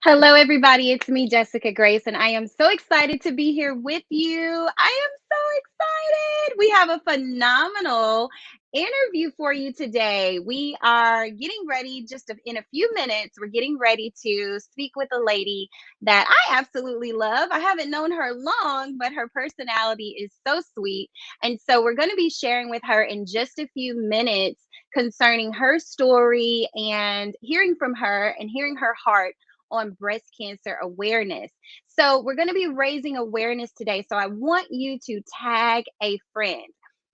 Hello, everybody. It's me, Jessica Grace, and I am so excited to be here with you. I am so excited. We have a phenomenal interview for you today. We are getting ready in a few minutes. We're getting ready to speak with a lady that I absolutely love. I haven't known her long, but her personality is so sweet. And so we're going to be sharing with her in just a few minutes concerning her story and hearing from her and hearing her heart on breast cancer awareness. So, we're going to be raising awareness today. So, I want you to tag a friend.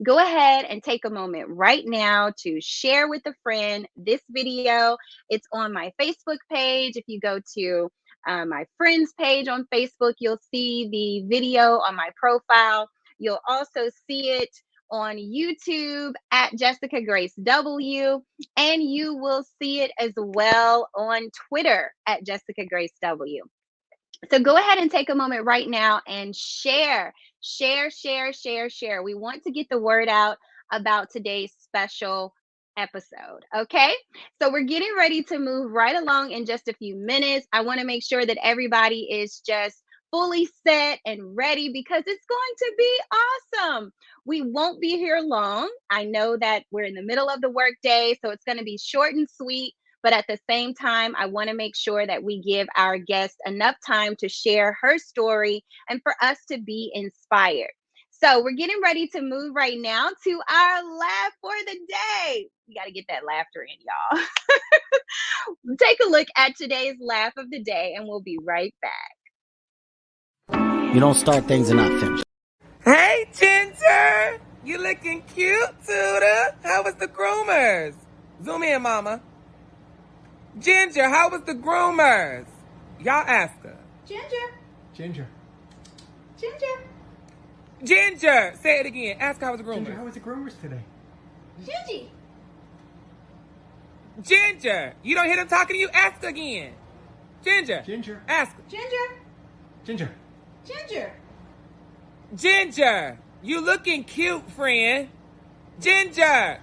Go ahead and take a moment right now to share with a friend this video. It's on my Facebook page. If you go to my friends page on Facebook, you'll see the video on my profile. You'll also see it on YouTube at Jessica Grace W, and you will see it as well on Twitter at Jessica Grace W. So go ahead and take a moment right now and share. We want to get the word out about today's special episode. Okay. So we're getting ready to move right along in just a few minutes. I want to make sure that everybody is just fully set and ready because it's going to be awesome. We won't be here long. I know that we're in the middle of the workday, so it's going to be short and sweet. But at the same time, I want to make sure that we give our guest enough time to share her story and for us to be inspired. So we're getting ready to move right now to our laugh for the day. We got to get that laughter in, y'all. Take a look at today's laugh of the day, and we'll be right back. You don't start things and not finish. Hey, Ginger! You looking cute, Tuda. How was the groomers? Zoom in, mama. Ginger, how was the groomers? Y'all ask her. Ginger. Ginger! Say it again. Ask her how was the groomers. Ginger, how was the groomers today? Ginger! You don't hear them talking to you? Ask her again. Ginger. Ask her. Ginger. Ginger! You looking cute, friend. Ginger!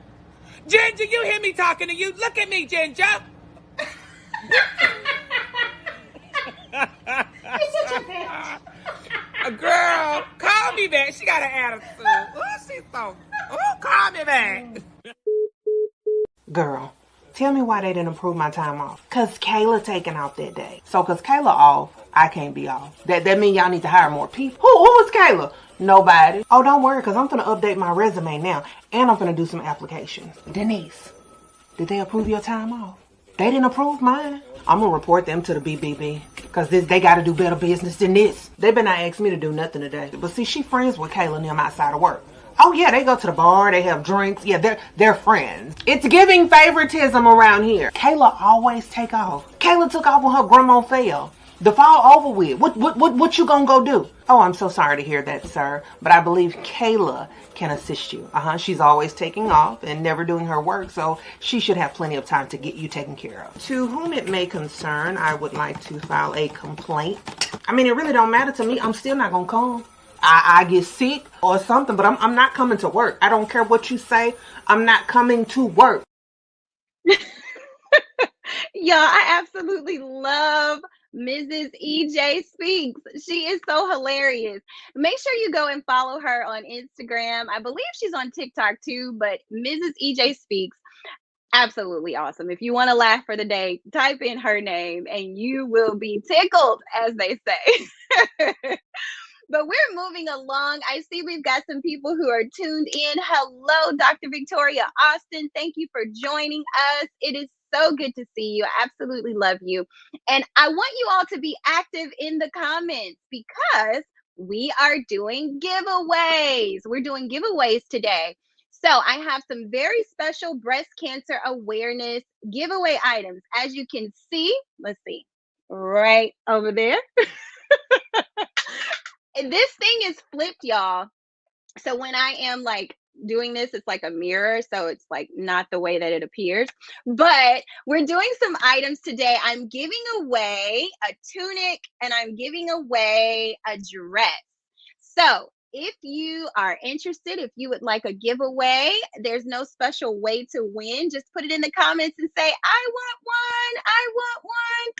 Ginger, you hear me talking to you? Look at me, Ginger! You're such a bitch. Girl, call me back. She got an attitude. Oh, she's so... Oh, call me back. Girl, tell me why they didn't approve my time off. Cause Kayla taking off that day. So cause Kayla off, I can't be off. That mean y'all need to hire more people. Who is Kayla? Nobody. Oh, don't worry, cause I'm finna update my resume now. And I'm finna do some applications. Denise, did they approve your time off? They didn't approve mine. I'm gonna report them to the BBB. Cause they gotta do better business than this. They better not ask me to do nothing today. But see, she friends with Kayla and them outside of work. Oh yeah, they go to the bar, they have drinks. Yeah, they're friends. It's giving favoritism around here. Kayla always take off. Kayla took off when her grandma fell. The fall over with. What you gonna go do? Oh, I'm so sorry to hear that, sir. But I believe Kayla can assist you. She's always taking off and never doing her work, so she should have plenty of time to get you taken care of. To whom it may concern, I would like to file a complaint. I mean, it really don't matter to me. I'm still not gonna come. I get sick or something, but I'm not coming to work. I don't care what you say. I'm not coming to work. Y'all, I absolutely love Mrs. EJ Speaks. She is so hilarious. Make sure you go and follow her on Instagram. I believe she's on TikTok too, but Mrs. EJ Speaks, absolutely awesome. If you want to laugh for the day, type in her name and you will be tickled, as they say. But we're moving along. I see we've got some people who are tuned in. Hello, Dr. Victoria Austin. Thank you for joining us. It is so good to see you. I absolutely love you. And I want you all to be active in the comments because we are doing giveaways. We're doing giveaways today. So I have some very special breast cancer awareness giveaway items. As you can see, let's see, right over there. This thing is flipped, y'all. So when I am like doing this, it's like a mirror. So it's like not the way that it appears. But we're doing some items today. I'm giving away a tunic and I'm giving away a dress. So if you are interested, if you would like a giveaway, there's no special way to win. Just put it in the comments and say, I want one. I want one.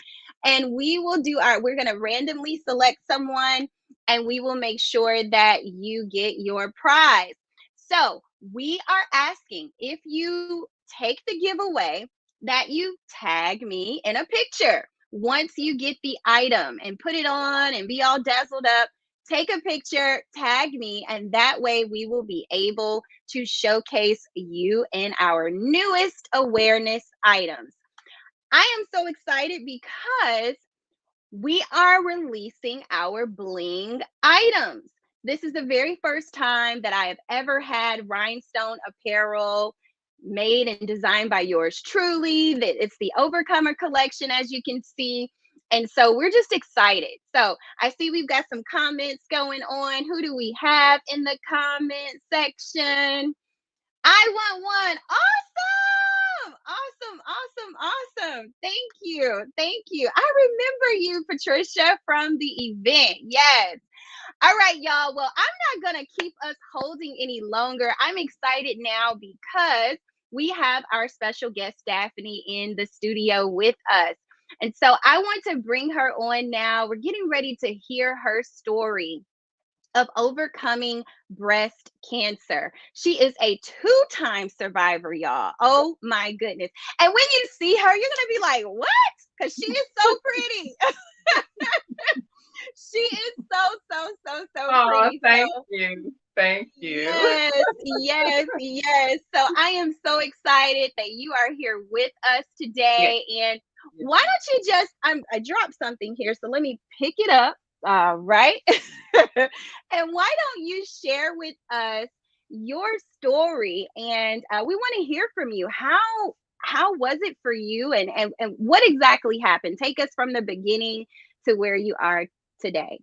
and we're going to randomly select someone, and we will make sure that you get your prize. So we are asking if you take the giveaway that you tag me in a picture once you get the item and put it on and be all dazzled up. Take a picture, tag me, and that way we will be able to showcase you in our newest awareness items. I am so excited because we are releasing our bling items. This is the very first time that I have ever had rhinestone apparel made and designed by yours truly. That it's the Overcomer collection, as you can see. And so we're just excited. So I see we've got some comments going on. Who do we have in the comment section? I want one. Awesome. Awesome. Awesome. Awesome. Thank you. Thank you. I remember you, Patricia, from the event. Yes. All right, y'all. Well, I'm not going to keep us holding any longer. I'm excited now because we have our special guest, Daphne, in the studio with us. And so I want to bring her on now. We're getting ready to hear her story of overcoming breast cancer. She is a two-time survivor, y'all. Oh my goodness. And when you see her, you're going to be like, what? Because she is so pretty. She is so Oh, pretty. thank So you. Thank you. yes, yes, yes. So I am so excited that you are here with us Yes. today. And why don't you just, I dropped something here, so let me pick it up. Right. And why don't you share with us your story? And we want to hear from you. How was it for you, and what exactly happened? Take us from the beginning to where you are today.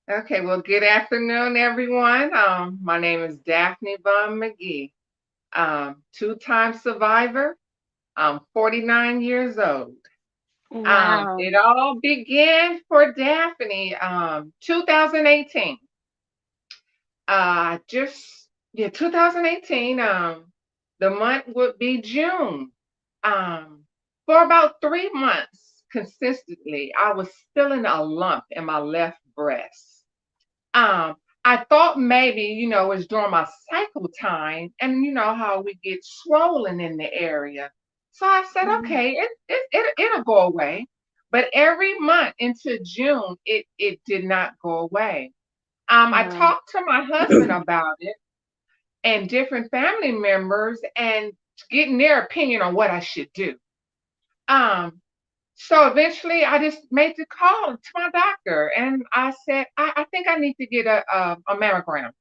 Okay, well, good afternoon, everyone. My name is Daphne Mcgee. Two-time survivor. I'm 49 years old. Wow. It all began for Daphne, 2018. Just yeah, 2018. The month would be June. For about 3 months consistently, I was feeling a lump in my left breast. Um, I thought maybe, it's during my cycle time, and you know how we get swollen in the area. So I said, Mm, okay, it'll go away. But every month into June, it did not go away. I wow. talked to my husband about it and different family members and getting their opinion on what I should do. Um, so eventually I just made the call to my doctor and I said, I think I need to get a mammogram.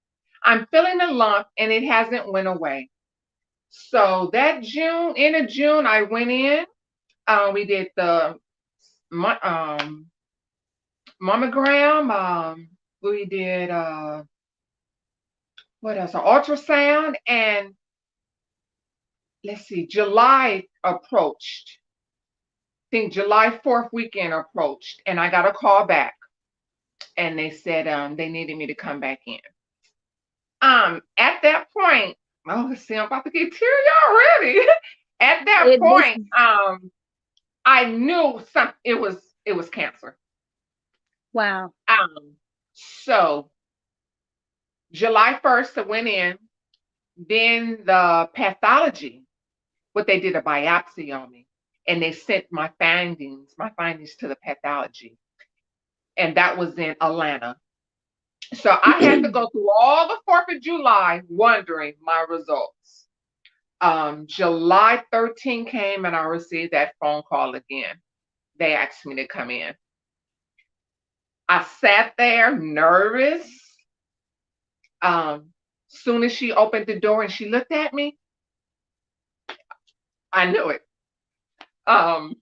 I'm feeling a lump and it hasn't went away. So that June, end of June, I went in. We did the mammogram. We did what else? An ultrasound, and let's see, July approached. I think July 4th weekend approached, and I got a call back, and they said they needed me to come back in. At that point, oh, see, I'm about to get teary already. At that It this point, I knew something. It was cancer. wow. Um, so July 1st, I went in. Then the pathology, what they did a biopsy on me, and they sent my findings to the pathology, and that was in Atlanta. So I had to go through all the 4th of July wondering my results. July 13 came and I received that phone call again. They asked me to come in. I sat there nervous. Soon as she opened the door and she looked at me, I knew it. Um,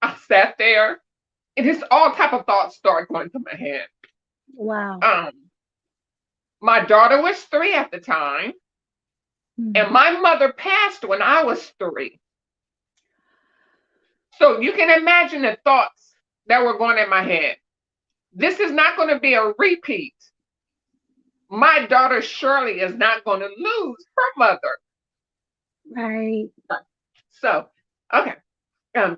I sat there and just all type of thoughts started going through my head. Wow. Um, my daughter was 3 at the time, Mm. and my mother passed when I was 3. So you can imagine the thoughts that were going in my head. This is not going to be a repeat My daughter Shirley is not going to lose her mother. Right. So, okay.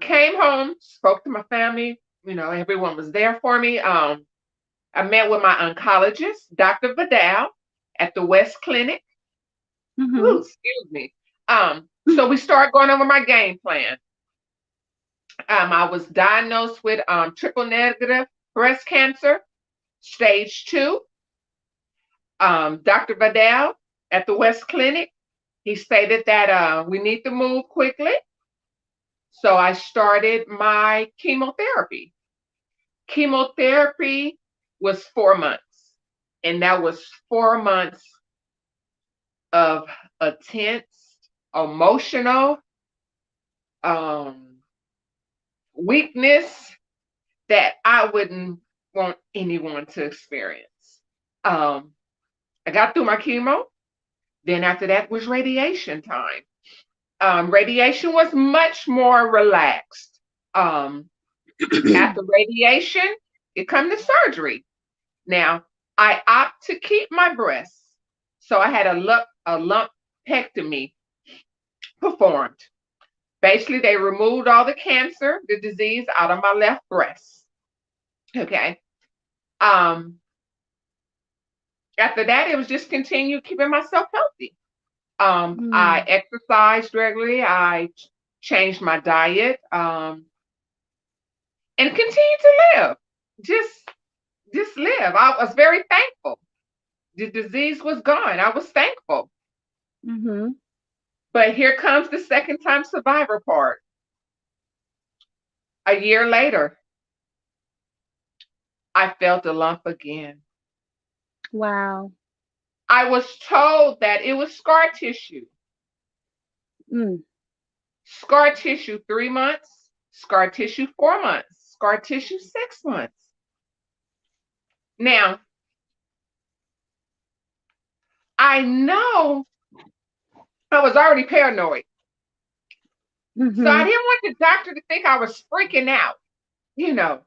Came home, spoke to my family. Everyone was there for me. I met with my oncologist, Dr. Vidal, at the West Clinic. Ooh, Mhm. excuse me. So we started going over my game plan. I was diagnosed with triple negative breast cancer, stage 2. Dr. Vidal at the West Clinic, he stated that we need to move quickly. So I started my chemotherapy. Chemotherapy was 4 months, and that was 4 months of intense, emotional um, weakness that I wouldn't want anyone to experience. Um, I got through my chemo. Then after that was radiation time. Radiation was much more relaxed. After radiation, it comes to surgery. Now, I opt to keep my breasts. So I had a lumpectomy performed. Basically, they removed all the cancer, the disease out of my left breast. Okay. Um, After that, it was just continue keeping myself healthy. I Mm. exercised regularly. I changed my diet, and continued to live. Just, just live. I was very thankful. The disease was gone. I was thankful. Mhm. But here comes the second time survivor part. A year later, I felt a lump again. Wow. I was told that it was scar tissue. Mm. Scar tissue 3 months, scar tissue 4 months, scar tissue 6 months. Now, I know I was already paranoid. So I Mhm. didn't want the doctor to think I was freaking out, you know.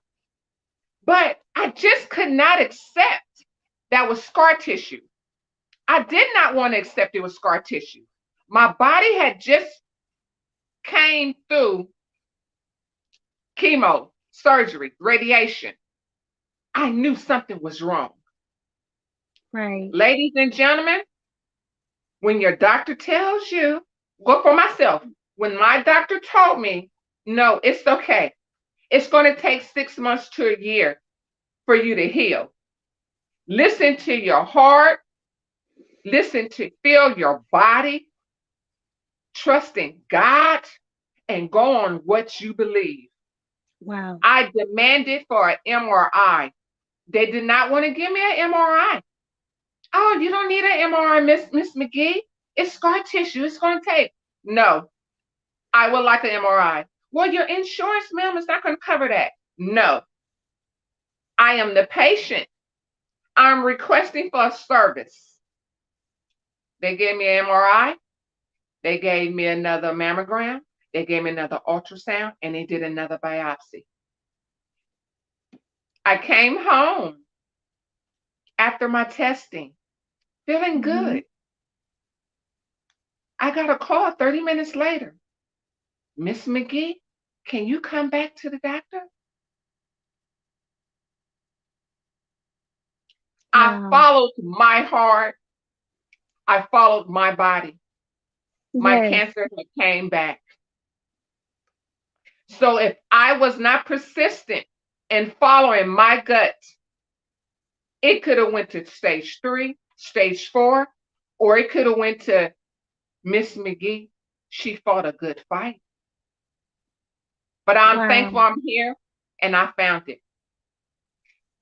But I just could not accept that was scar tissue. I did not want to accept it was scar tissue. My body had just came through chemo, surgery, radiation. I knew something was wrong. Right. Ladies and gentlemen, when your doctor tells you, go for myself. When my doctor told me, no, it's okay. It's going to take 6 months to a year for you to heal. Listen to your heart. Listen to feel your body. Trust in God and go on what you believe. Wow. I demanded for an MRI. They did not want to give me an MRI. Oh, you don't need an MRI, Miss Mcgee. It's scar tissue. It's going to take. No, I would like an MRI. Well, your insurance, ma'am, is not going to cover that. No, I am the patient. I'm requesting for a service. They gave me an MRI. They gave me another mammogram. They gave me another ultrasound, and they did another biopsy. I came home after my testing, feeling Mhm. good. I got a call 30 minutes later. Miss Mcgee, can you come back to the doctor? I Wow. followed my heart. I followed my body. My Yes. cancer had came back. So if I was not persistent in following my gut, it could have went to stage 3, stage 4, or it could have went to Miss Mcgee. She fought a good fight. But I'm thankful Wow. I'm here and I found it.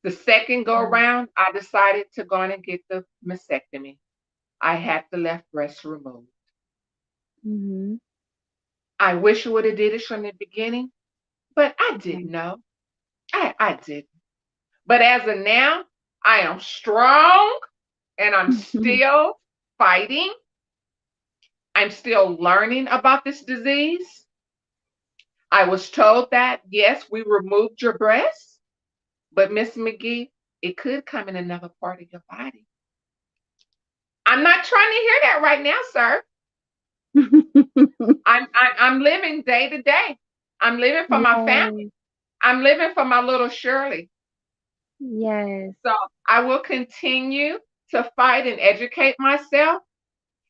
The second go Wow. around, I decided to go in and get the mastectomy. I had the left breast removed. Mhm. I wish I would have did it from the beginning, but I didn't know. I didn't. But as of now, I am strong and I'm still fighting. I'm still learning about this disease. I was told that, yes, we removed your breast, but Miss Mcgee, it could come in another part of your body. I'm not trying to hear that right now, sir. I'm living day to day. I'm living for my family. Yes. I'm living for my little Shirley. Yes. So I will continue to fight and educate myself.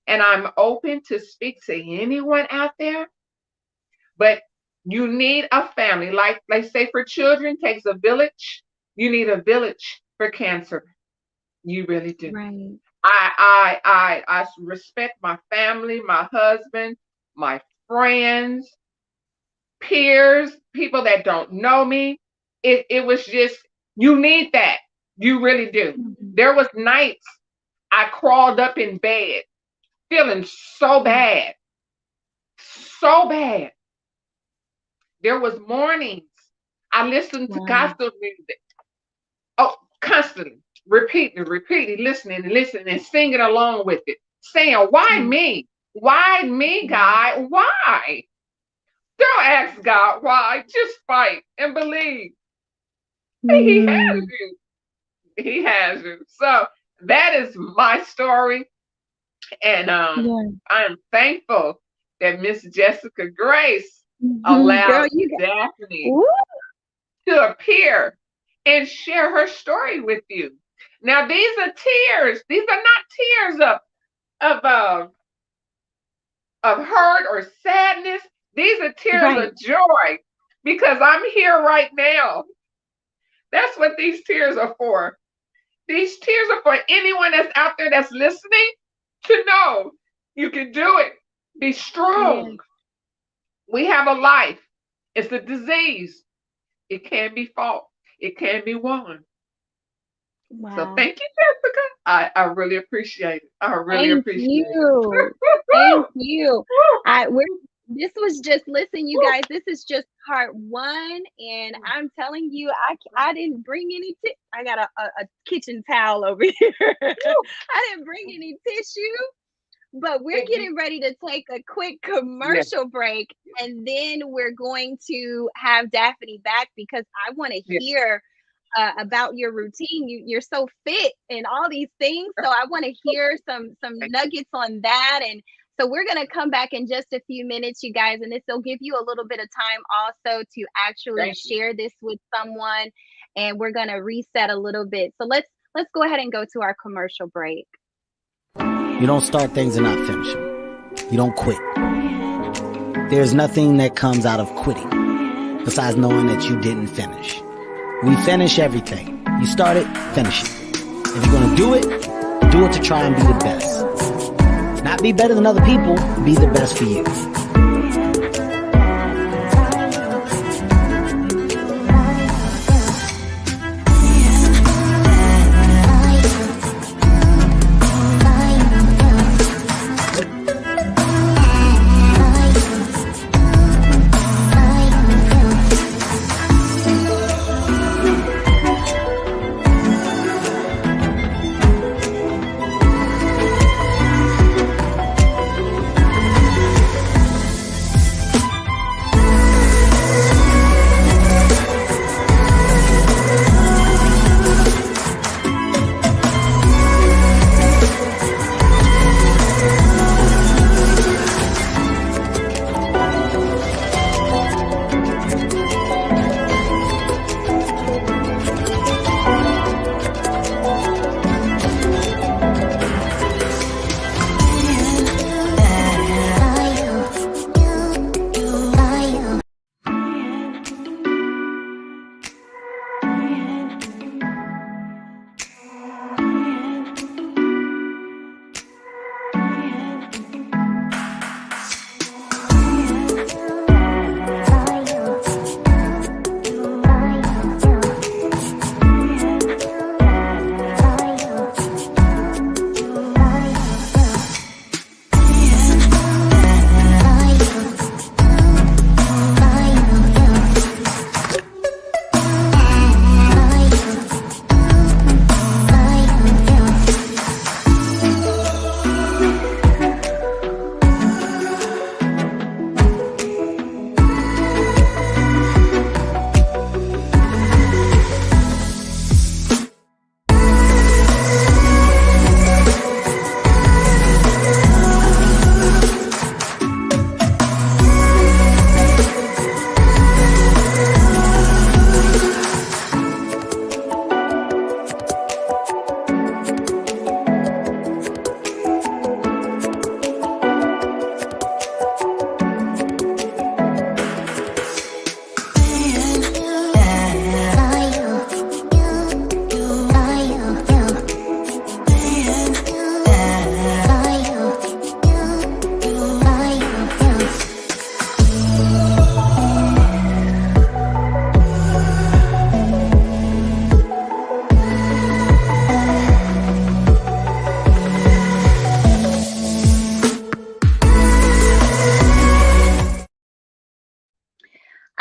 And I'm open to speak to anyone out there. But you need a family. Like they say for children, takes a village. You need a village for cancer. You really do. Right. I respect my family, my husband, my friends, peers, people that don't know me. It was just, you need that. You really do. Mhm. There was nights I crawled up in bed feeling so bad. So bad. There was mornings I listened to Wow. gospel music. Oh, constantly, repeating, listening and listening and singing along with it. Saying, why Mm. me? Why me, God? Why? Don't ask God why. Just fight and believe. He has Mm. you. He has you. So that is my story. And Yeah. I'm thankful that Miss Jessica Grace Mhm. Girl, allowed you got Daphne Ooh. to appear and share her story with you. Now, these are tears. These are not tears of of hurt or sadness. These are tears Right. of joy because I'm here right now. That's what these tears are for. These tears are for anyone that's out there that's listening to know you can do it. Be Yes. strong. We have a life. It's a disease. It can be fought. It can be won. So Wow. thank you, Jessica. I really appreciate it. I really Thank appreciate it. you. Thank you. We're this was just listen, you guys. This is just part one, and I'm telling you, I didn't bring any. I got a kitchen towel over here. I didn't bring any tissue, but we're getting ready to take a quick Yes, commercial break, and then we're going to have Daphne back because I want to yes. hear about your routine. You're so fit and all these things. So I want to hear some Thank you. nuggets on that. And so we're gonna come back in just a few minutes, you guys, and this will give you a little bit of time also to actually Thank you. share this with someone. And we're gonna reset a little bit. So let's go ahead and go to our commercial break. You don't start things and not finish them. You don't quit. There's nothing that comes out of quitting besides knowing that you didn't finish. We finish everything. You start it, finish it. If you're gonna do it to try and be the best. Not be better than other people, be the best for you.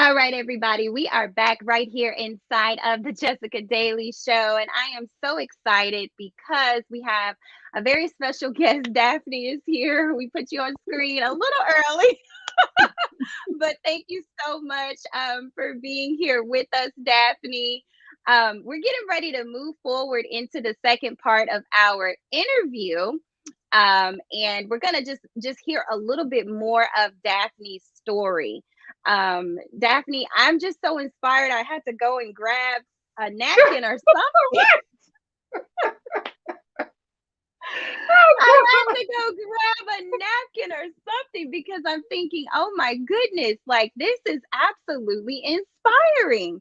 All right, everybody, we are back right here inside of the Jessica Daily Show. And I am so excited because we have a very special guest. Daphne is here. We put you on screen a little early, but thank you so much for being here with us, Daphne. We're getting ready to move forward into the second part of our interview. And we're gonna just hear a little bit more of Daphne's story. Daphne, I'm just so inspired. I had to go and grab a napkin or something. I had to go grab a napkin or something because I'm thinking, oh my goodness, like this is absolutely inspiring.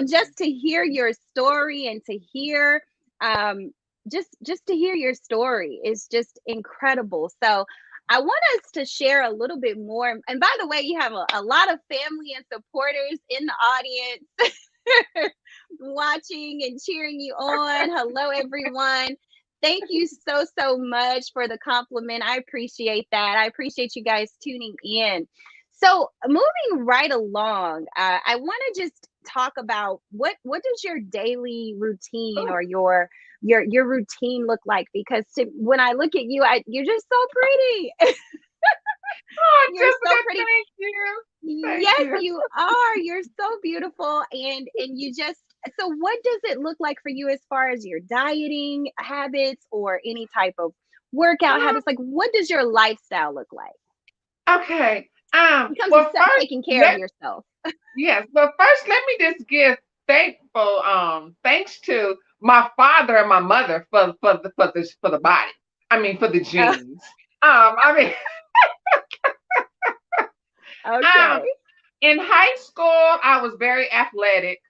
Just to hear your story and to hear just to hear your story is just incredible. So I want us to share a little bit more. And by the way, you have a lot of family and supporters in the audience watching and cheering you on. Hello, everyone. Thank you so, so much for the compliment. I appreciate that. I appreciate you guys tuning in. So, moving right along, I want to just talk about what does your daily routine or your routine look like? Because when I look at you, you're just so pretty. Oh, You're so Jessica, pretty. thank you. Thank Yes, you. you are. You're so beautiful, and you just. So, what does it look like for you as far as your dieting habits or any type of workout habits? Like, what does your lifestyle look like? Okay. When it comes to Well, first, taking care of let yourself. yes, but first, let me just give thanks to my father and my mother for the body. I mean, for the Uh, genes. I mean, um, okay. in high school, I was very athletic.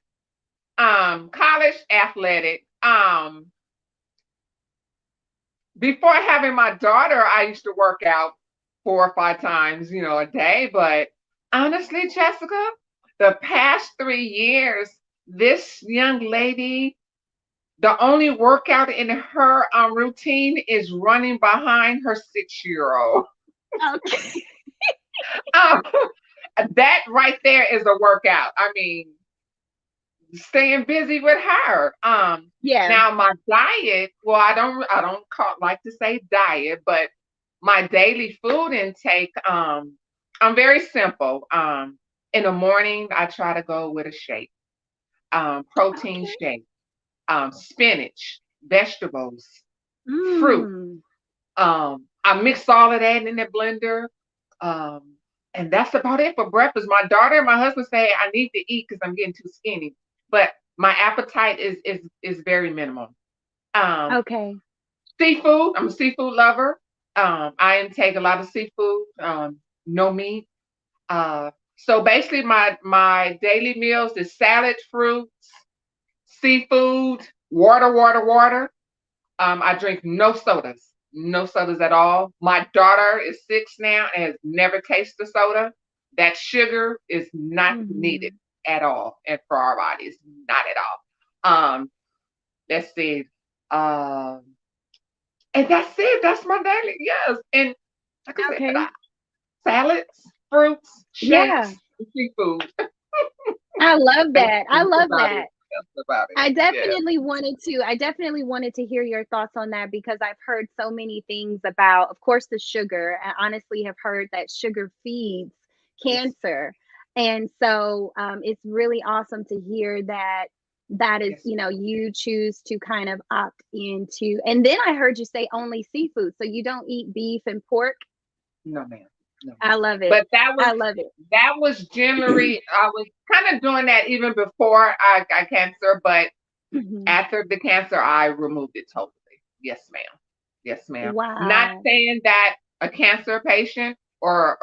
College athletic. Before having my daughter, I used to work out 4 or 5 times, a day. But honestly, Jessica, the past 3 years, this young lady, the only workout in her routine is running behind her 6-year-old. Okay. Um, that right there is a workout. I mean, staying busy with her. Yeah. Now my diet, well, I don't like to say diet, but my daily food intake, I'm very simple. In the morning, I try to go with a shake, protein Okay. shake, spinach, vegetables, fruit. Mm. I mix all of that in the blender. Um, and that's about it for breakfast. My daughter and my husband say I need to eat because I'm getting too skinny, but my appetite is very minimal. Um, Okay. Seafood. I'm a seafood lover. I intake a lot of seafood. No meat. So basically, my daily meals is salad, fruits, seafood, water, water, water. I drink no sodas at all. My daughter is 6 now and has never tasted soda. That sugar is not needed Hmm. at all, and for our bodies, not at all. Let's see. Um, and that's it. That's my daily. Yes, and like I said, Okay. salads, fruits, Yeah. shakes, and seafood. I love that. I That's love about it. that. That's about it. I Yeah. definitely wanted to. I definitely wanted to hear your thoughts on that because I've heard so many things about, of course, the sugar. I honestly have heard that sugar feeds Yes. cancer, and so it's really awesome to hear that that is, Yes. you choose to kind of opt into. And then I heard you say only seafood, so you don't eat beef and pork. No, ma'am. No, ma'am. I love it. But that was I love it. that was generally I was kind of doing that even before I got cancer, but Mhm. after the cancer I removed it totally. Yes, ma'am. Yes, ma'am. Not Wow. saying that a cancer patient or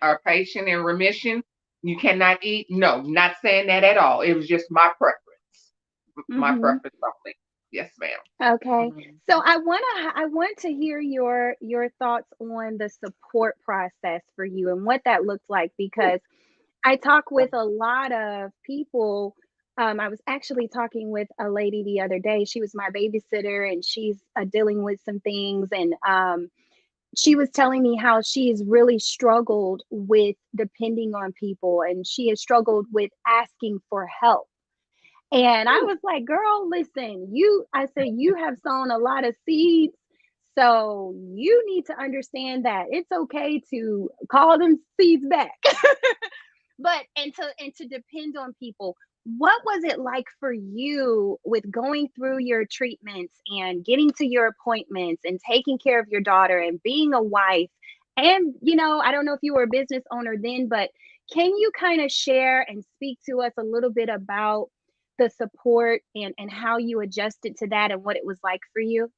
a patient in remission you cannot eat. No, not saying that at all. It was just my preference. My Hmm. preference only. Yes, ma'am. Okay. Mhm. So I want to hear your thoughts on the support process for you and what that looks like because I talk with a lot of people. I was actually talking with a lady the other day. She was my babysitter and she's dealing with some things, and she was telling me how she has really struggled with depending on people, and she has struggled with asking for help. And I was like, girl, listen, I said, you have sown a lot of seeds. So you need to understand that it's okay to call them seeds back. But and to depend on people. What was it like for you with going through your treatments and getting to your appointments and taking care of your daughter and being a wife? And I don't know if you were a business owner then, but can you kind of share and speak to us a little bit about the support and how you adjusted to that and what it was like for you?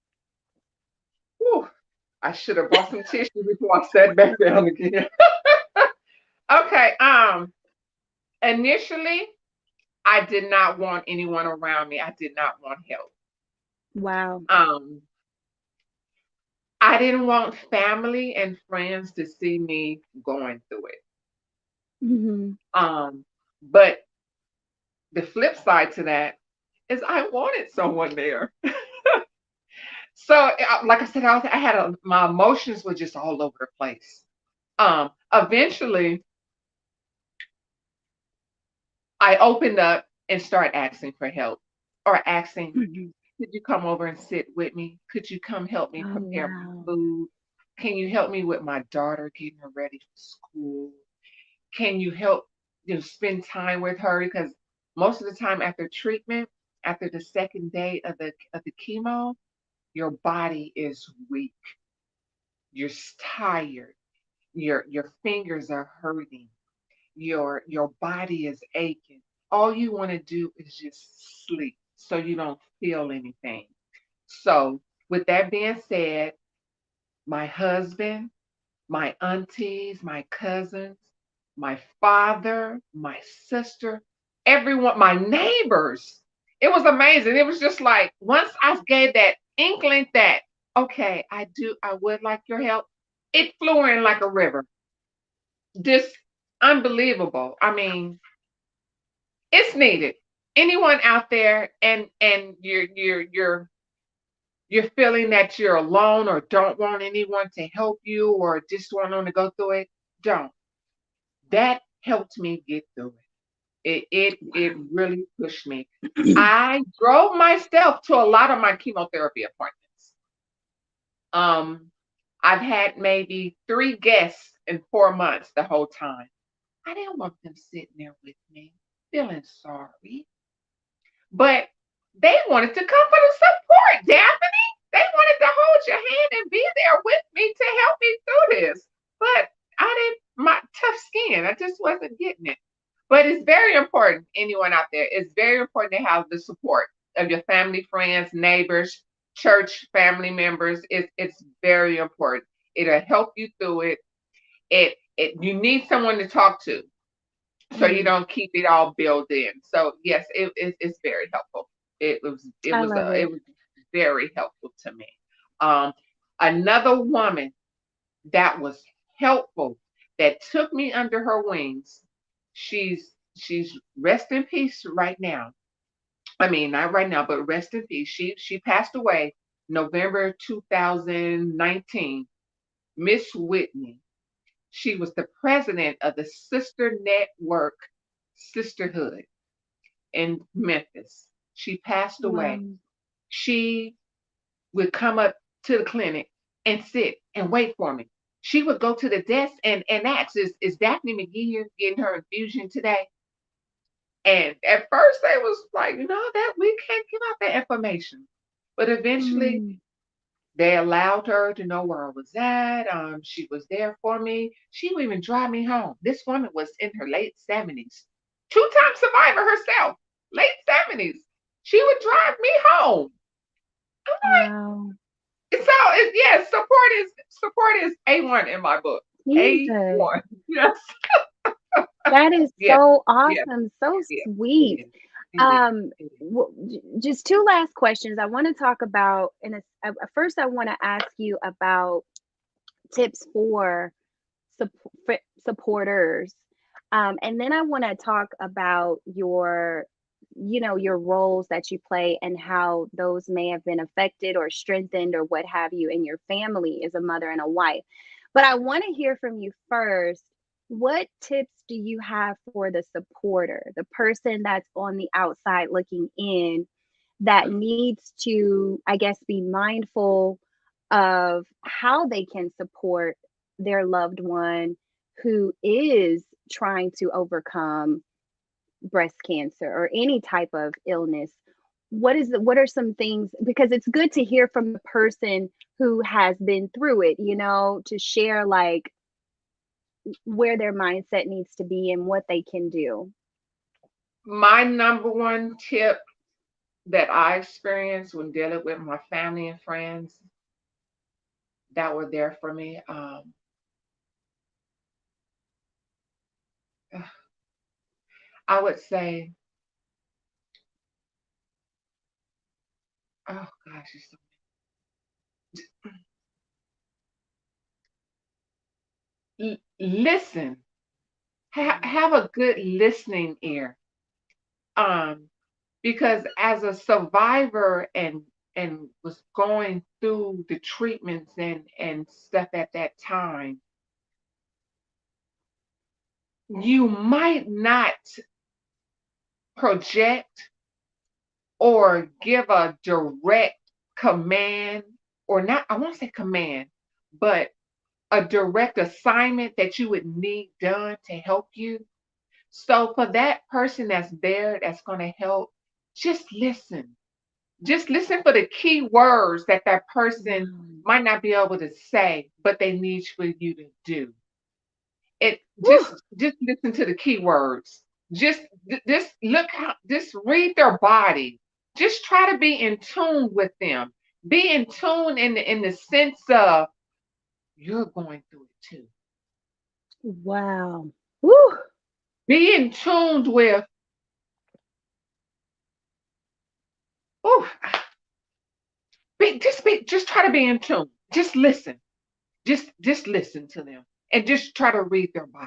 Whew, I should have brought some tissue before I sat back down again. Okay. Initially, I did not want anyone around me. I did not want help. Wow. Um, I didn't want family and friends to see me going through it. Hmm. But the flip side to that is I wanted someone there. So, like I said, I had my emotions were just all over the place. Eventually, I opened up and started asking for help, or asking, Hmm. could you come over and sit with me? Could you come help me Oh, prepare my wow. food? Can you help me with my daughter getting her ready for school? Can you help, spend time with her? Because most of the time after treatment, after the second day of the chemo, your body is weak. You're tired. Your fingers are hurting. Your body is aching. All you want to do is just sleep so you don't feel anything. So, with that being said, my husband, my aunties, my cousins, my father, my sister, everyone, my neighbors. It was amazing. It was just like once I gave that inkling that, okay, I would like your help, it flew in like a river. Just unbelievable. I mean, it's needed. Anyone out there and you're feeling that you're alone or don't want anyone to help you or just want them to go through it, don't. That helped me get through it. It Wow. really pushed me. I drove myself to a lot of my chemotherapy appointments. Um, I've had maybe 3 guests in 4 months the whole time. I didn't want them sitting there with me, feeling sorry. But they wanted to come for the support, Daphne. They wanted to hold your hand and be there with me to help me through this. But I didn't, my tough skin, I just wasn't getting it. But it's very important, anyone out there, it's very important to have the support of your family, friends, neighbors, church family members. It's very important. It'll help you through it. You need someone to talk to so you Mm, don't keep it all built in. So yes, it's very helpful. I love It it. was very helpful to me. Um, Another woman that was helpful that took me under her wings. She's rest in peace right now. I mean, not right now, but rest in peace. She passed away November 2019. Miss Whitney. She was the president of the Sister Network Sisterhood in Memphis. She passed away. Wow. She would come up to the clinic and sit and wait for me. She would go to the desk and ask, is Daphne McGee here getting her infusion today? And at first they was like, no, that we can't give out that information. But eventually Mm, they allowed her to know where I was at. She was there for me. She would even drive me home. This woman was in her late 70s, two-time survivor herself, late 70s. She would drive me home. wow. So yes, support is A1 in my book. Jesus. A1. Yes. That is Yes. so Yes. awesome, so Yes. It sweet. is. It is. It is. Just two last questions. I want to talk about, first, I want to ask you about tips for supporters. And then I want to talk about your roles that you play and how those may have been affected or strengthened or what have you in your family as a mother and a wife. But I want to hear from you first. What tips do you have for the supporter, the person that's on the outside looking in, that needs to, I guess, be mindful of how they can support their loved one who is trying to overcome breast cancer or any type of illness? What are some things, because it's good to hear from the person who has been through it, to share like where their mindset needs to be and what they can do. My number one tip that I experienced when dealing with my family and friends that were there for me, I would say, oh gosh, it's listen. Have a good listening ear. Um, because as a survivor and was going through the treatments and stuff at that time, you might not project or give a direct command, or not, I won't say command, but a direct assignment that you would need done to help you. So for that person that's there that's going to help, just listen. Just listen for the key words that that person might not be able to say, but they need for you to do. It Woo! just listen to the key words. Just look how, just read their body. Just try to be in tune with them. Be in tune in the sense of you're going through it too. Wow. Woo! Be in tune with, oh, just try to be in tune. Just listen. Just listen to them and just try to read their body.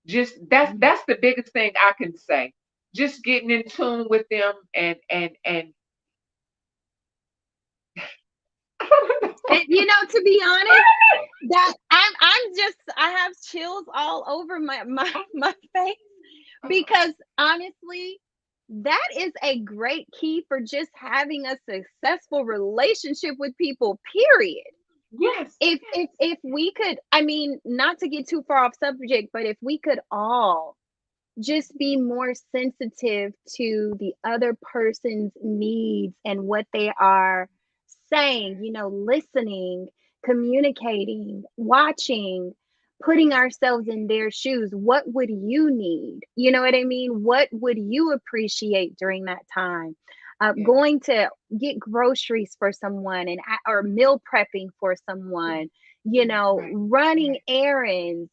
Just that's the biggest thing I can say. Just getting in tune with them and I don't And know. to be honest, that I have chills all over my face, because honestly, that is a great key for just having a successful relationship with people, period. Yes, If we could, I mean, not to get too far off subject, but if we could all just be more sensitive to the other person's needs and what they are saying, listening, communicating, watching, putting ourselves in their shoes. What would you need? You know what I mean? What would you appreciate during that time? yes, Going to get groceries for someone or meal prepping for someone, right, running right, errands,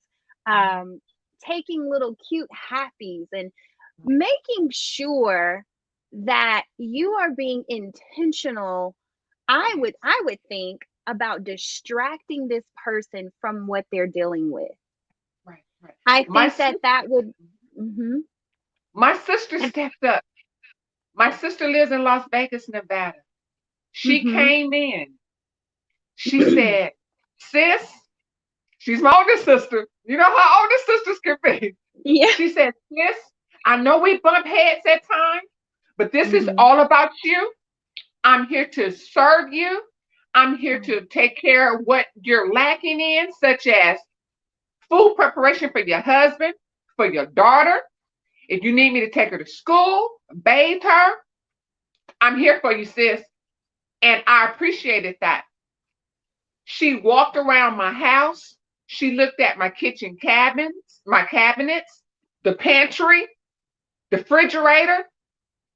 um, taking little cute happies, and right, making sure that you are being intentional. I would think about distracting this person from what they're dealing with. right, right. I My think sister, that would. Mhm. my sister And stepped up. My sister lives in Las Vegas, Nevada. She mhm. came in. She said, "Sis," she's my older sister. You know how older sisters can be. Yeah. She said, "Sis, I know we bump heads at times, but this is Mhm. all about you. I'm here to serve you. I'm here Oh, to take care of what you're lacking in, such as food preparation for your husband, for your daughter. If you need me to take her to school, bathe her, I'm here for you, sis." And I appreciated that. She walked around my house. She looked at my kitchen cabinets, the pantry, the refrigerator.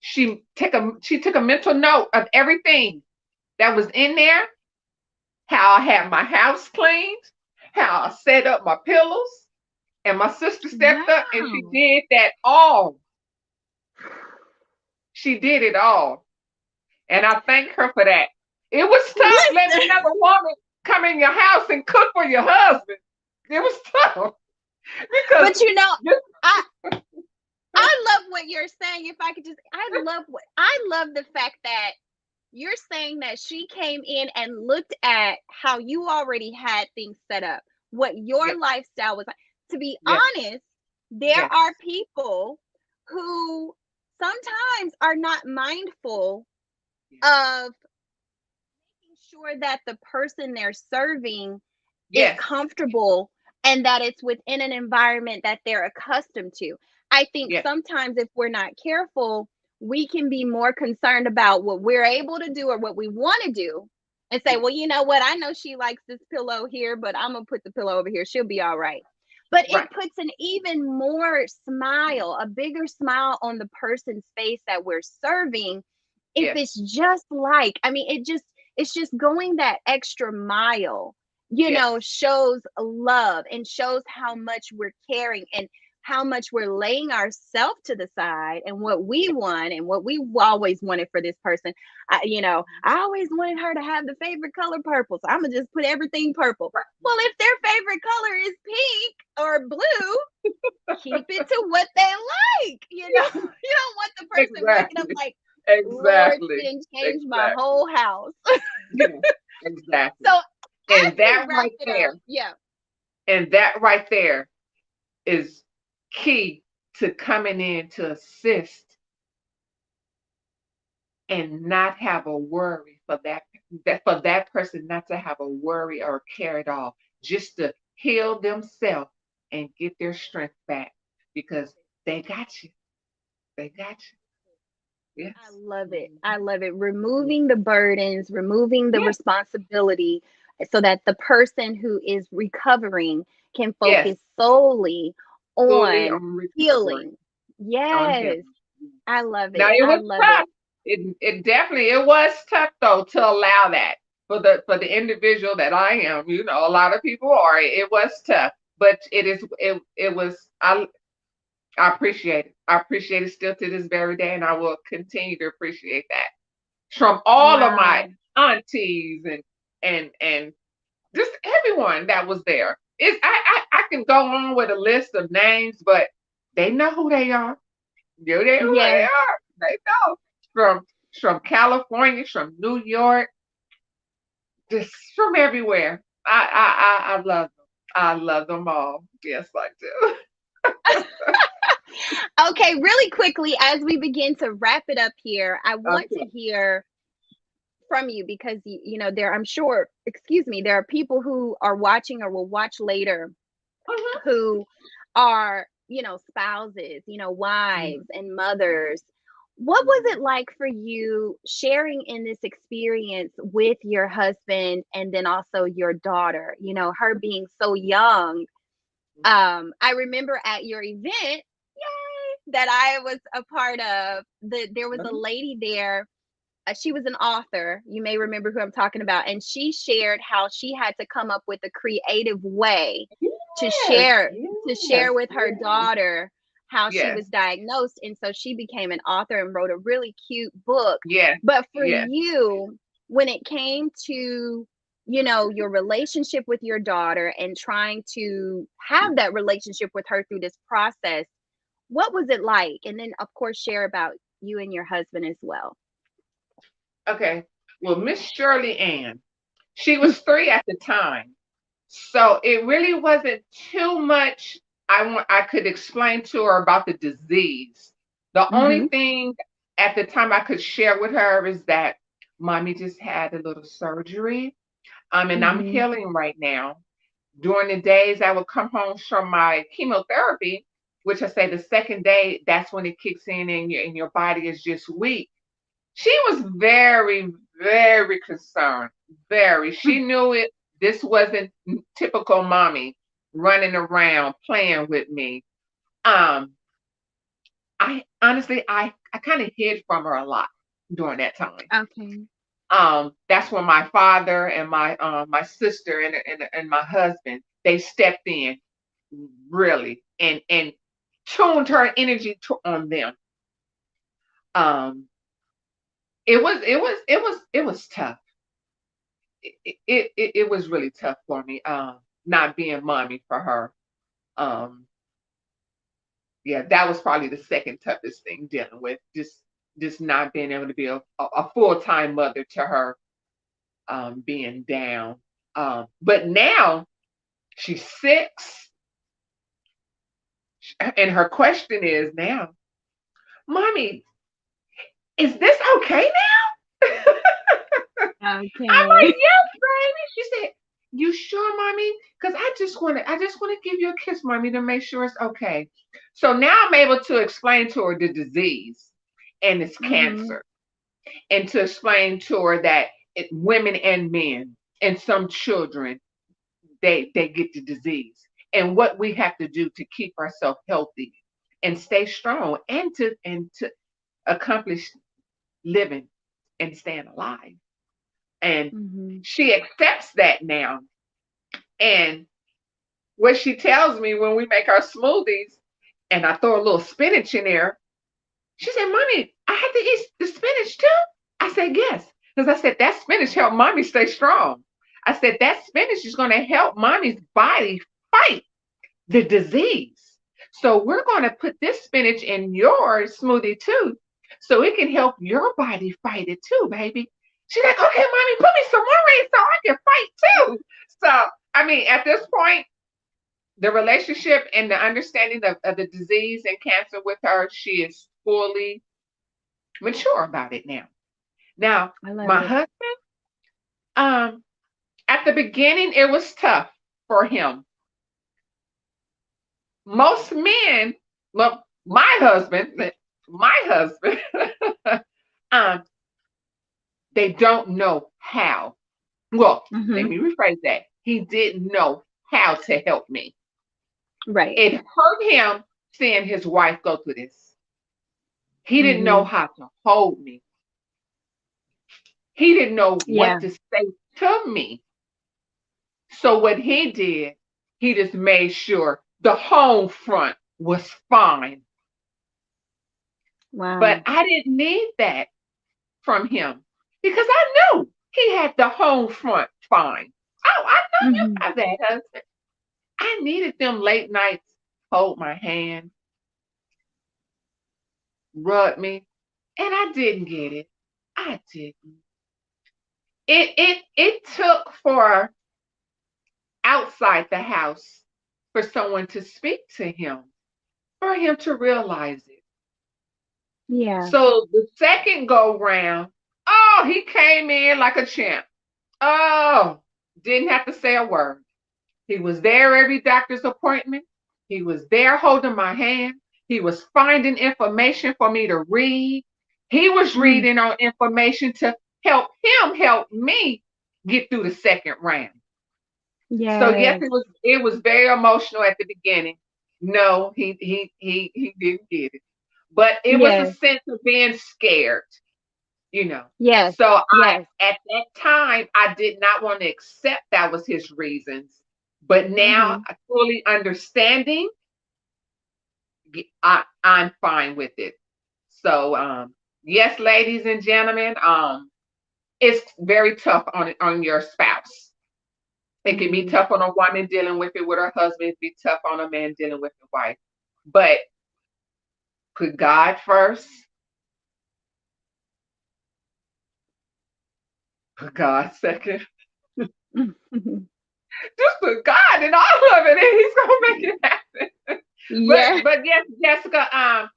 She took a mental note of everything that was in there, how I had my house cleaned, how I set up my pillows, and my sister stepped up and she wow. did that all. She did it all. And I thank her for that. It was tough letting Listen, another woman come in your house and cook for your husband. It was tough because but I I love what you're saying. If I could just, I love the fact that you're saying that she came in and looked at how you already had things set up, what your Yes, lifestyle was like. To be yes, honest, there yes, are people who sometimes are not mindful yes, of making sure that the person they're serving is yes, comfortable and that it's within an environment that they're accustomed to. I think yes, sometimes if we're not careful, we can be more concerned about what we're able to do or what we want to do and say, yes. well, you know what? I know she likes this pillow here, but I'm going to put the pillow over here. She'll be all right. But it Right. puts an even more smile, a bigger smile on the person's face that we're serving if Yes, it's just like, I mean, it's just going that extra mile, yes, shows love and shows how much we're caring and how much we're laying ourselves to the side and what we yes. want and what we always wanted for this person. I always wanted her to have the favorite color purple, so I'm gonna just put everything purple. Right. Well, if their favorite color is pink or blue, keep it to what they like. You don't want the person waking up Exactly. like, Lord, Exactly. she didn't change my Exactly. whole house. Yeah, exactly. So as And we that wrap right it up, there, yeah. and that right there is key to coming in to assist and not have a worry for that person not to have a worry or care at all, just to heal themselves and get their strength back because they got you. They got you. Yes. I love it. Mhm. I love it. Yeah. Removing the burdens, removing the Yes. responsibility so that the person who is recovering can Yes. focus solely Fully on on recovery, healing. on Yes, healing. I love Now it. it I was love it. tough. It definitely it was tough though to allow that for the individual that I am. You know, a lot of people are. It was tough, but it was I appreciate it. I appreciate it still to this very day, and I will continue to appreciate that from all of my Wow. aunties and just everyone that was there. I can go on with a list of names, but they know who they are. They who they Yes. are. They know from from California, from New York, just from everywhere. I love them. I love them all. Yes, I do. Okay, really quickly, as we begin to wrap it up here, I want to Okay. hear from you because there, I'm sure, excuse me, there are people who are watching or will watch later Mhm. who are, spouses, wives Mhm. and mothers. What was Mhm. it like for you sharing in this experience with your husband and then also your daughter, her being so young? I remember at your event, yay, that I was a part of, there was a Mhm. lady there. She was an author. You may remember who I'm talking about. And she shared how she had to come up with a creative way to Yes, share to yes, share with her yes, daughter how she was yes, diagnosed. And so she became an author and wrote a really cute book. yes, But for yes. you, when it came to your relationship with your daughter and trying to have that relationship with her through this process, what was it like? And then of course share about you and your husband as well. Okay. Well, Miss Shirley Ann, she was 3 at the time. So it really wasn't too much I could explain to her about the disease. The only Mhm. thing at the time I could share with her is that mommy just had a little surgery. And I'm Mhm. healing right now. During the days I would come home from my chemotherapy, which I say the second day, that's when it kicks in and your body is just weak. She was very, very concerned. Very. Mm. She knew it. This wasn't typical mommy running around playing with me. Um, I honestly, I kind of hid from her a lot during that time. Okay. That's when my father and my sister and my husband they stepped in really and tuned her energy on them. Um, it was tough. It was really tough for me. Not being mommy for her. Um, Yeah, that was probably the second toughest thing dealing with. Just not being able to be a full time mother to her, being down. But now she's 6, and her question is now, "Mommy, is this okay now?" I'm like, Okay. "Yes, baby." She said, "You sure, mommy? Because I just want to give you a kiss, mommy, to make sure it's okay." So now I'm able to explain to her the disease and it's Mm-hmm. cancer, and to explain to her that women and men and some children, they get the disease, and what we have to do to keep ourselves healthy and stay strong, and to accomplish living and staying alive. And Mm-hmm. she accepts that now. And what she tells me when we make our smoothies and I throw a little spinach in there, she said, "Mommy, I have to eat the spinach too?" I said, "Yes." Because I said, that spinach helped mommy stay strong. I said, that spinach is going to help mommy's body fight the disease. So we're going to put this spinach in your smoothie too, so it can help your body fight it too, baby. She's like, "Okay, mommy, put me some more in so I can fight too." So, I mean, at this point, the relationship and the understanding of the disease and cancer with her, she is fully mature about it now. Now, I love my it. husband, um, at the beginning, it was tough for him. Most men, well, my husband, um, they don't know how. Well, let Mm-hmm. me rephrase that. He didn't know how to help me. Right. It hurt him seeing his wife go through this. He didn't know Mm-hmm. how to hold me. He didn't know what Yeah. to say to me. So what he did, he just made sure the home front was fine. But Wow. I didn't need that from him because I knew he had the home front fine. Oh, I know you Mm-hmm. have that, husband. I needed them late nights, hold my hand, rub me, and I didn't get it. I didn't. It took for outside the house for someone to speak to him, for him to realize it. Yeah. So the second go round, oh, he came in like a champ. Oh, didn't have to say a word. He was there every doctor's appointment. He was there holding my hand. He was finding information for me to read. He was Mm. reading on information to help me get through the second round. So yes, Yes. it was very emotional at the beginning. No, he didn't get it. But it was a Yes. sense of being scared, you know. Yes. So I Yes. at that time I did not want to accept that was his reasons. But now Mm-hmm. fully understanding, I'm fine with it. So yes, ladies and gentlemen, it's very tough on your spouse. It can be Mm-hmm. tough on a woman dealing with it with her husband. It can be tough on a man dealing with his wife. But put God first. Put God second. Just put God in all of it, and He's gonna make it happen. Yeah. But yes, Jessica. I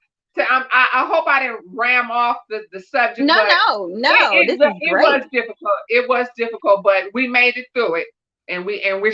hope I didn't ram off the subject, No, but no, it, no. it This is it was great. difficult. It was difficult, but we made it through it, and we're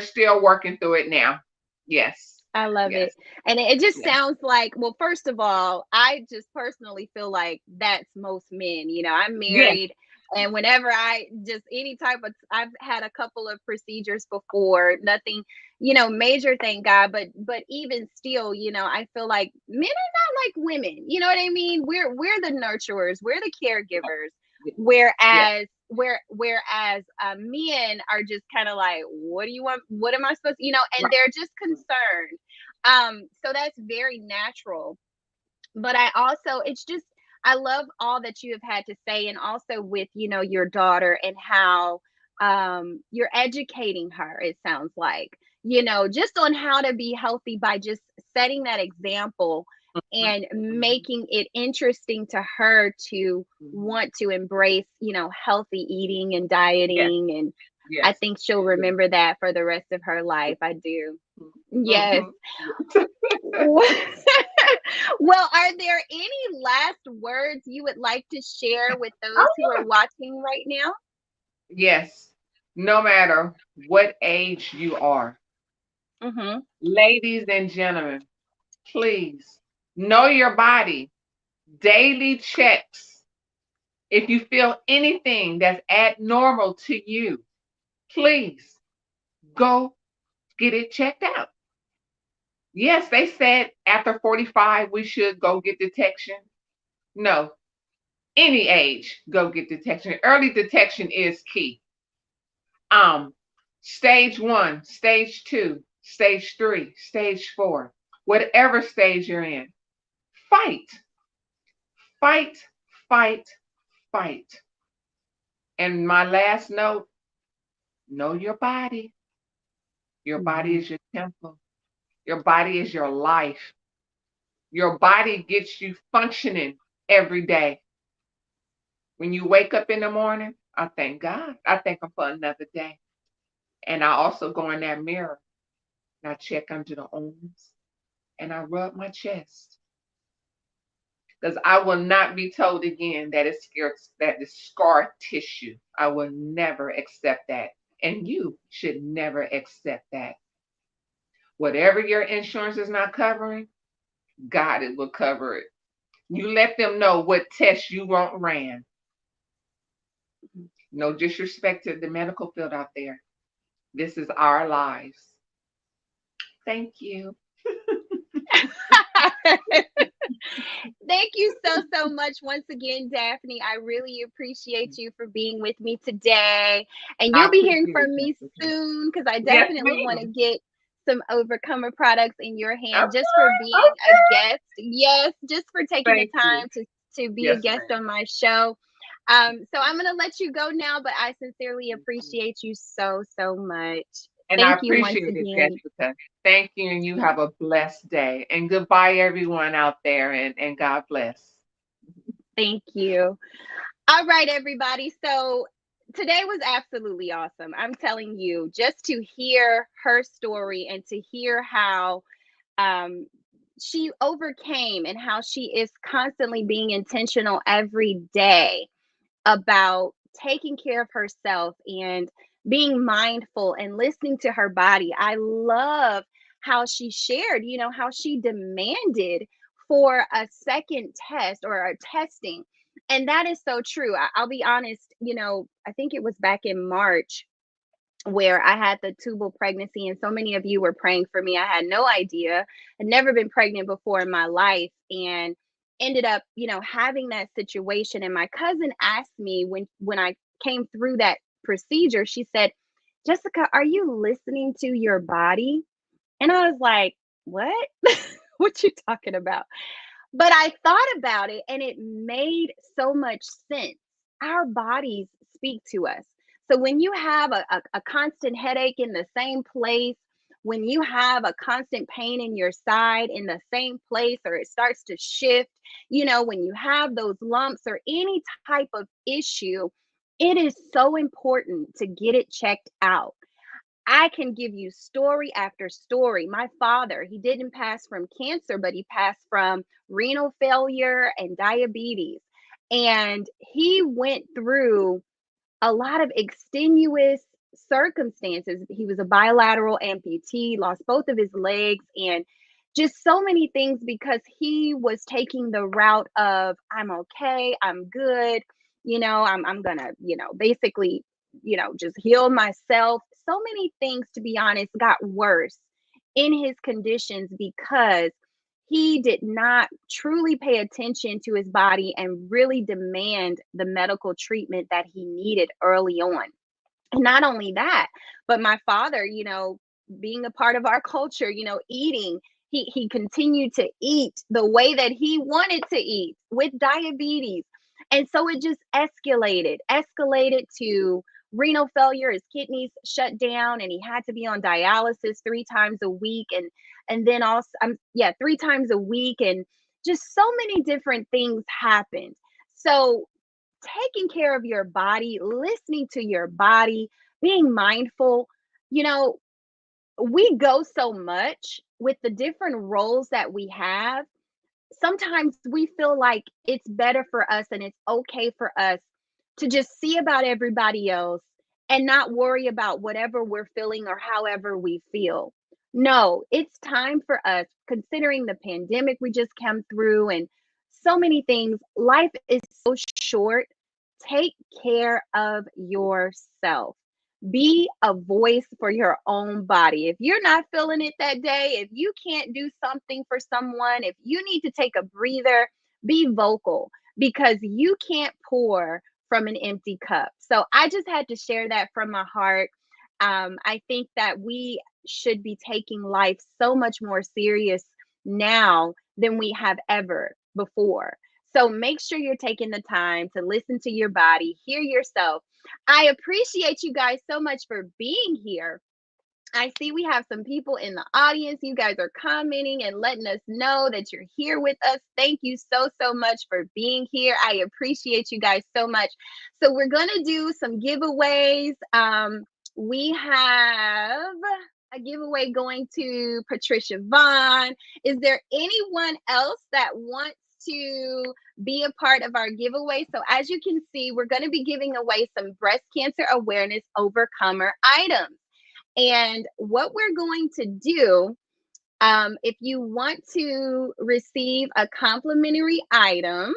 still working through it now. Yes, I love yes, it. And it just yes, sounds like, well, first of all, I just personally feel like that's most men. I'm yes, married, and whenever I just any type of I've had a couple of procedures before, nothing, major, thank God, but even still, I feel like men are not like women. You know what I mean? We're the nurturers, we're the caregivers, yes, yes, whereas men are just kind of like, what do you want, what am I supposed to, and right, they're just right. concerned. So that's very natural. But it's just, I love all that you have had to say, and also with, your daughter, and how you're educating her, it sounds like, just on how to be healthy by just setting that example and making it interesting to her to want to embrace, healthy eating and Yes, dieting. And I yes, think she'll yes. remember that for the rest of her life. I do. Yes. Mhm. Well, are there any last words you would like to share with those Oh, who are watching right now? yes. No matter what age you are, Mm-hmm. ladies and gentlemen, please know your body. Daily checks. If you feel anything that's abnormal to you, please go get it checked out. Yes, they said after 45 we should go get detection. No, any age, go get detection. Early detection is key. Um, Stage 1, stage 2, stage 3, stage 4, whatever stage you're in, fight, fight, fight, fight. And my last note, know your body. Your body Mm-hmm. is your temple. Your body is your life. Your body gets you functioning every day. When you wake up in the morning, I thank God. I thank Him for another day. And I also go in that mirror and I check under the arms and I rub my chest. Because I will not be told again that that is scar tissue. I will never accept that. And you should never accept that. Whatever your insurance is not covering, God it will cover it. You let them know what tests you want ran. No disrespect to the medical field out there. This is our lives. Thank you. Thank you so much once again, Daphne. I really appreciate you for being with me today. And I you'll be hearing appreciate from it, me Jessica. soon because I Yes, definitely want to ma'am. get some Overcomer products in your hand just for Okay, being a okay. guest. Yes, just for taking the Thank you. time to be a Yes, guest ma'am. on my show. So I'm going to let you go now, but I sincerely appreciate you so much. And I Thank you once appreciate it, again. Jessica. Thank you, and you have a blessed day. And goodbye, everyone out there, and God bless. Thank you. All right, everybody. So today was absolutely awesome. I'm telling you, just to hear her story and to hear how um, she overcame and how she is constantly being intentional every day about taking care of herself and being mindful and listening to her body. I love how she shared, how she demanded for a second test or a testing. And that is so true. I'll be honest, I think it was back in March where I had the tubal pregnancy, and so many of you were praying for me. I had no idea. I'd never been pregnant before in my life, and ended up, having that situation. And my cousin asked me when I came through that procedure, she said, "Jessica, are you listening to your body?" And I was like, "What? What you talking about?" But I thought about it and it made so much sense. Our bodies speak to us. So when you have a constant headache in the same place, when you have a constant pain in your side in the same place, or it starts to shift, when you have those lumps or any type of issue, it is so important to get it checked out. I can give you story after story. My father, he didn't pass from cancer, but he passed from renal failure and diabetes. And he went through a lot of extenuous circumstances. He was a bilateral amputee, lost both of his legs, and just so many things because he was taking the route of I'm okay, I'm good, I'm gonna, basically, just heal myself. So many things, to be honest, got worse in his conditions because he did not truly pay attention to his body and really demand the medical treatment that he needed early on. And not only that, but my father, being a part of our culture, eating, he continued to eat the way that he wanted to eat with diabetes. And so it just escalated to renal failure. His kidneys shut down and he had to be on dialysis 3 times a week. And then also, yeah, 3 times a week. And just so many different things happened. So taking care of your body, listening to your body, being mindful, you know, we go so much with the different roles that we have. Sometimes we feel like it's better for us and it's okay for us to just see about everybody else and not worry about whatever we're feeling or however we feel. No, it's time for us, considering the pandemic we just came through and so many things. Life is so short. Take care of yourself. Be a voice for your own body. If you're not feeling it that day, if you can't do something for someone, if you need to take a breather, be vocal because you can't pour from an empty cup. So I just had to share that from my heart. I think that we should be taking life so much more serious now than we have ever before. So make sure you're taking the time to listen to your body, hear yourself. I appreciate you guys so much for being here. I see we have some people in the audience. You guys are commenting and letting us know that you're here with us. Thank you so, so much for being here. I appreciate you guys so much. So we're going to do some giveaways. We have a giveaway going to Patricia Vaughn. Is there anyone else that wants to be a part of our giveaway? So as you can see, we're going to be giving away some breast cancer awareness overcomer items. And what we're going to do, if you want to receive a complimentary item,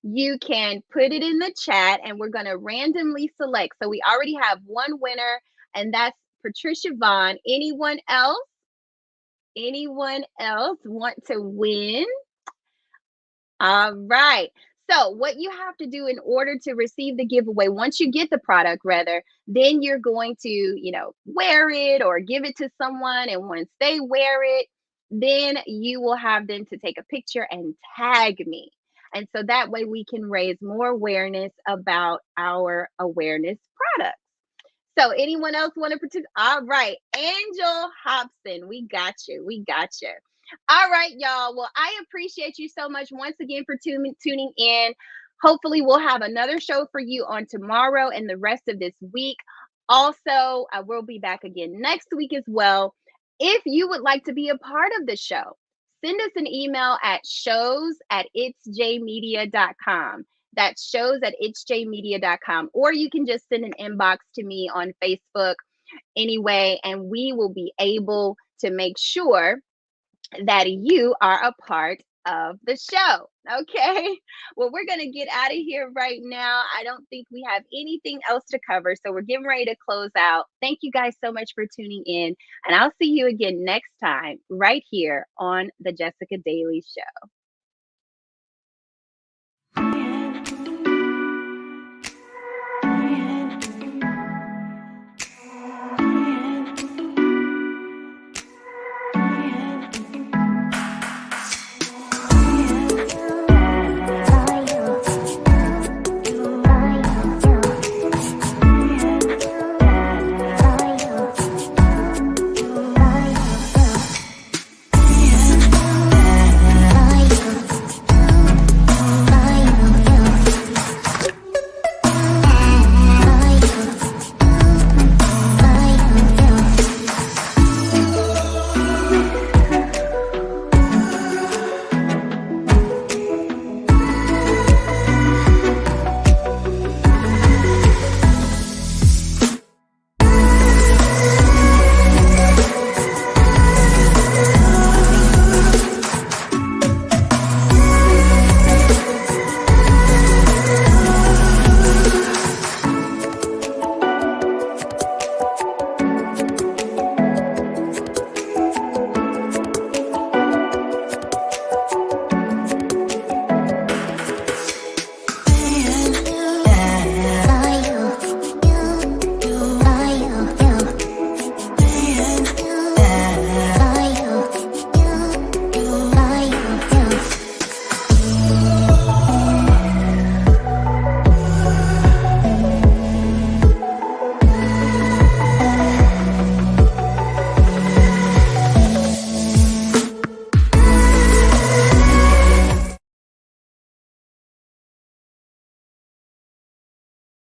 you can put it in the chat and we're going to randomly select. So we already have one winner, and that's Patricia Vaughn. Anyone else? Anyone else want to win? All right. So what you have to do in order to receive the giveaway, once you get the product rather, then you're going to, wear it or give it to someone. And once they wear it, then you will have them to take a picture and tag me. And so that way we can raise more awareness about our awareness products. So anyone else want to participate? All right. Angel Hobson, we got you. We got you. All right, y'all. Well, I appreciate you so much once again for tuning in. Hopefully, we'll have another show for you on tomorrow and the rest of this week. Also, I will be back again next week as well. If you would like to be a part of the show, send us an email at shows@itsjmedia.com. That's shows@itsjmedia.com. Or you can just send an inbox to me on Facebook anyway, and we will be able to make sure that you are a part of the show. Okay. Well, we're going to get out of here right now. I don't think we have anything else to cover. So we're getting ready to close out. Thank you guys so much for tuning in. And I'll see you again next time right here on the Jessica Daily Show.